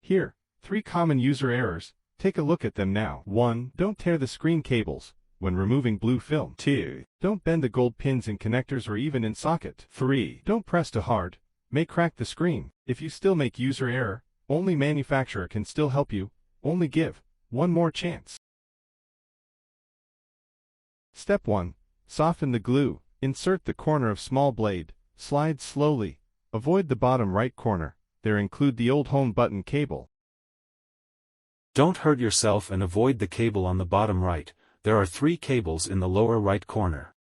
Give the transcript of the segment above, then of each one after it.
Here, 3 common user errors. Take a look at them now. 1. Don't tear the screen cables when removing blue film. 2. Don't bend the gold pins in connectors or even in socket. 3. Don't press too hard. May crack the screen. If you still make user error, only manufacturer can still help you. Only give one more chance. Step 1. Soften the glue. Insert the corner of small blade. Slide slowly. Avoid the bottom right corner. There include the old home button cable. Don't hurt yourself and avoid the cable on the bottom right. There are 3 cables in the lower right corner.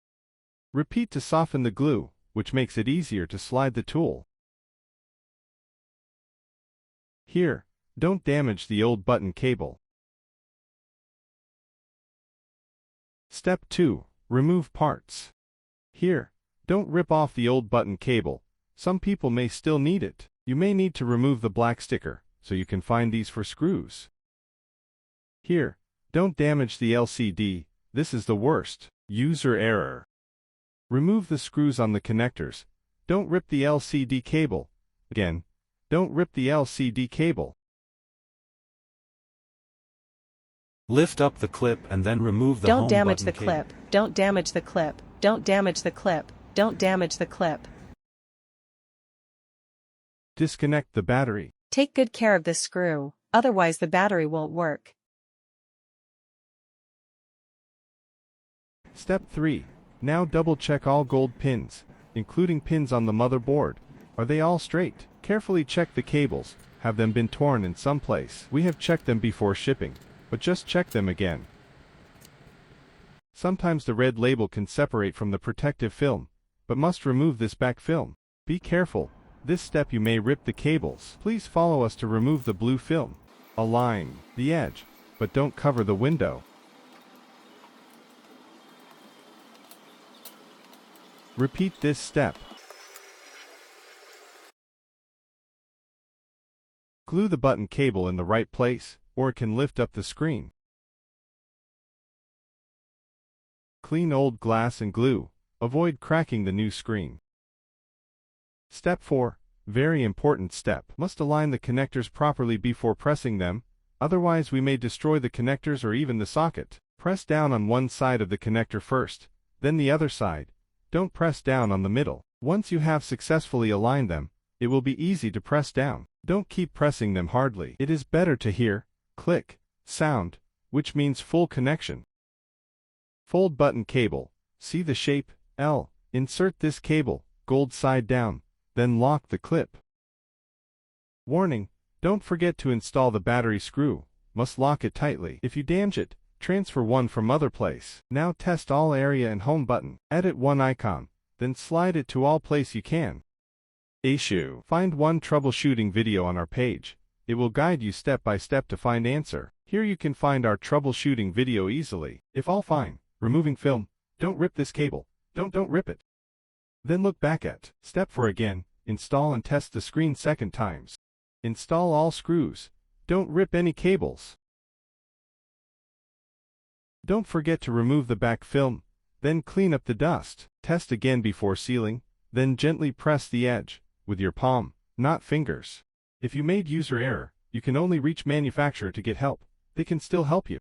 Repeat to soften the glue, which makes it easier to slide the tool. Here, don't damage the old button cable. Step 2. Remove parts. Here, don't rip off the old button cable. Some people may still need it. You may need to remove the black sticker, so you can find these for screws. Here, don't damage the LCD. This is the worst user error. Remove the screws on the connectors. Don't rip the LCD cable. Again, don't rip the LCD cable. Lift up the clip and then remove the home button cable. Don't damage the clip. Don't damage the clip. Don't damage the clip. Don't damage the clip. Disconnect the battery. Take good care of this screw, otherwise the battery won't work. Step 3. Now double-check all gold pins, including pins on the motherboard. Are they all straight? Carefully check the cables. Have them been torn in some place? We have checked them before shipping, but just check them again. Sometimes the red label can separate from the protective film, but must remove this back film. Be careful. This step you may rip the cables. Please follow us to remove the blue film. Align the edge, but don't cover the window. Repeat this step. Glue the button cable in the right place, or it can lift up the screen. Clean old glass and glue. Avoid cracking the new screen. Step 4. Very important step. Must align the connectors properly before pressing them, otherwise we may destroy the connectors or even the socket. Press down on one side of the connector first, then the other side. Don't press down on the middle. Once you have successfully aligned them, it will be easy to press down. Don't keep pressing them hardly. It is better to hear click sound, which means full connection. Fold button cable. See the shape L. Insert this cable, gold side down, then lock the clip. Warning: don't forget to install the battery screw. Must lock it tightly. If you damage it, transfer one from other place. Now test all area and home button. Edit one icon, then slide it to all place you can. Issue. Find one troubleshooting video on our page. It will guide you step by step to find answer. Here you can find our troubleshooting video easily. If all fine, removing film, don't rip this cable. Don't rip it. Then look back at step 4 again. Install and test the screen second times. Install all screws. Don't rip any cables. Don't forget to remove the back film, then clean up the dust. Test again before sealing, then gently press the edge with your palm, not fingers. If you made user error, you can only reach manufacturer to get help. They can still help you.